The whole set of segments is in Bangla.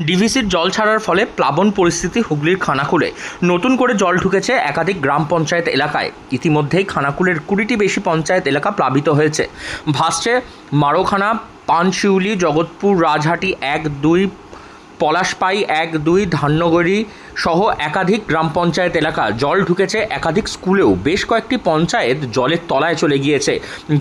ডিভিসির জল ছাড়ার ফলে প্লাবন পরিস্থিতি হুগলির খানাকুলে। নতুন করে জল ঢুকেছে একাধিক গ্রাম পঞ্চায়েত এলাকায়। ইতিমধ্যেই খানাকুলের 20টি বেশি পঞ্চায়েত এলাকা প্লাবিত হয়েছে। ভাসছে মারোখানা, পানশিউলি, জগৎপুর, রাজহাটি 1-2, পলাশপাই 1-2, ধান্যগড়ি সহ একাধিক গ্রাম পঞ্চায়েত এলাকা। জল ঢুকেছে একাধিক স্কুলেও। বেশ কয়েকটি পঞ্চায়েত জলের তলায় চলে গিয়েছে।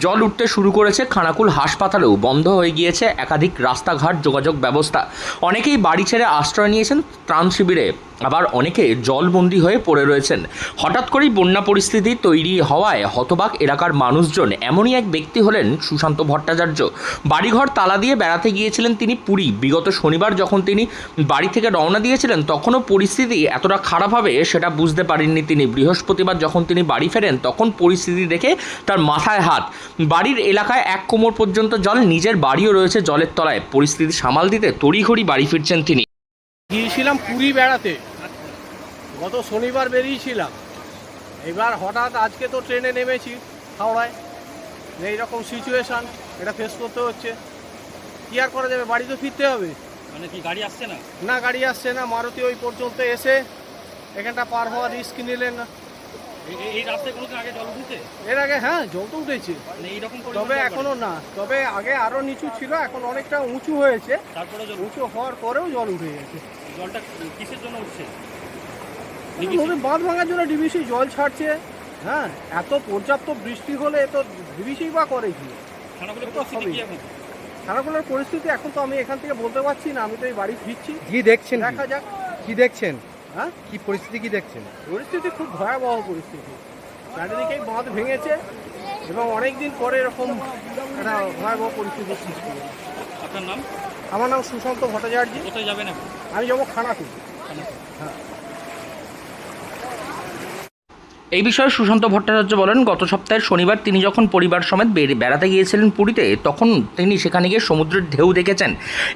জল উঠতে শুরু করেছে খানাকুল হাসপাতালেও। বন্ধ হয়ে গিয়েছে একাধিক রাস্তাঘাট, যোগাযোগ ব্যবস্থা। অনেকেই বাড়ি ছেড়ে আশ্রয় নিয়েছেন ত্রাণ শিবিরে, আবার অনেকে জলবন্দী হয়ে পড়ে রয়েছেন। হঠাৎ করেই বন্যা পরিস্থিতি তৈরি হওয়ায় হতবাক এলাকার মানুষজন। এমনই এক ব্যক্তি হলেন সুশান্ত ভট্টাচার্য। বাড়িঘর তালা দিয়ে বেড়াতে গিয়েছিলেন তিনি পুরী। বিগত শনিবার যখন তিনি বাড়ি থেকে রওনা দিয়েছিলেন তখনও পরিস্থিতি এতটা খারাপ হবে সেটা বুঝতে পারেননি তিনি। বৃহস্পতিবার যখন তিনি বাড়ি ফেরেন তখন পরিস্থিতি দেখে তার মাথায় হাত। বাড়ির এলাকায় 1 কোমর পর্যন্ত জল, নিজের বাড়িও রয়েছে জলের তলায়। পরিস্থিতি সামাল দিতে তড়িঘড়ি বাড়ি ফিরছেন তিনি। গিয়েছিলাম পুরী বেড়াতে, গত শনিবার বেরিয়েছিলাম। এবার হঠাৎ আজকে তো ট্রেনে নেমেছি হাওড়ায়, এইরকম সিচুয়েশান এটা ফেস করতে হচ্ছে। কি আর করা যাবে, বাড়ি তো ফিরতে হবে। মানে কি গাড়ি আসছে না? না, গাড়ি আসছে না। মারুতি ওই পর্যন্ত এসে এখানটা পার হওয়ার রিস্ক নিলেন না। এই রাস্তায় কোনোদিন আগে জল উঠেছে? এর আগে হ্যাঁ, জল তো উঠেছে, মানে এইরকম তবে এখনো না। তবে আগে আরো নিচু ছিল, এখন অনেকটা উঁচু হয়েছে। তারপরে উঁচু হওয়ার পরেও জল উঠে গেছে। জলটা কিসের জন্য উঠছে? নদীর বাঁধ ভাঙার জন্য ডিবিসি জল ছাড়ছে। হ্যাঁ, এত পর্যাপ্ত বৃষ্টি হলে তো ডিবিসি বা করে কি? খানাকুলের পরিস্থিতি কি এখন? খানাকুলের পরিস্থিতি এখন তো আমি এখান থেকে বলতে পারছি না, আমি তো এই বাড়ি ফিরছি। কি দেখছেন? দেখা যাক কি দেখছেন? হ্যাঁ, কি পরিস্থিতি কি দেখছেন? পরিস্থিতি খুব ভয়াবহ পরিস্থিতি। চারিদিকেই বাঁধ ভেঙেছে এবং অনেক দিন পরে এরকম একটা ভয়াবহ পরিস্থিতির সৃষ্টি হলো। আপনার নাম? আমার নাম সুশান্ত ভট্টাচার্য। কোথায় যাবেন এখন? আমি যাবো খানাকুল। হ্যাঁ। এই বিষয়ে সুশান্ত ভট্টাচার্য বলেন, গত সপ্তাহের শনিবার তিনি যখন পরিবার সমেত বেড়াতে গিয়েছিলেন পুরীতে, তখন তিনি সেখানে গিয়ে সমুদ্রের ঢেউ দেখেছেন।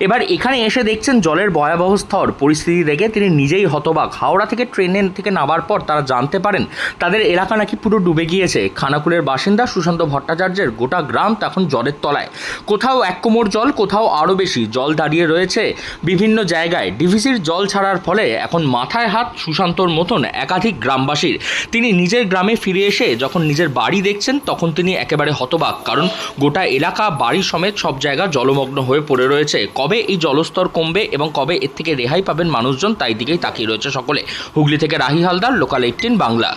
এবার এখানে এসে দেখছেন জলের ভয়াবহ স্তর। পরিস্থিতি দেখে তিনি নিজেই হতবাক। হাওড়া থেকে ট্রেনে থেকে নামার পর তারা জানতে পারেন তাদের এলাকা নাকি পুরো ডুবে গিয়েছে। খানাকুলের বাসিন্দা সুশান্ত ভট্টাচার্যের গোটা গ্রাম তখন জলের তলায়। কোথাও 1 কোমর জল, কোথাও আরও বেশি জল দাঁড়িয়ে রয়েছে বিভিন্ন জায়গায়। ডিভিসির জল ছাড়ার ফলে এখন মাথায় হাত সুশান্তর মতন একাধিক গ্রামবাসীর। তিনি নিজের গ্রামে ফিরে এসে যখন নিজের বাড়ি দেখছেন তখন তিনি একেবারে হতবাক, কারণ গোটা এলাকা বাড়ি সমেত সব জায়গা জলমগ্ন হয়ে পড়ে রয়েছে। কবে এই জলস্তর কমবে এবং কবে এর থেকে রেহাই পাবেন মানুষজন, তাই দিকেই তাকিয়ে রয়েছে সকলে। হুগলি থেকে রাহি হালদার, লোকাল 18 বাংলা।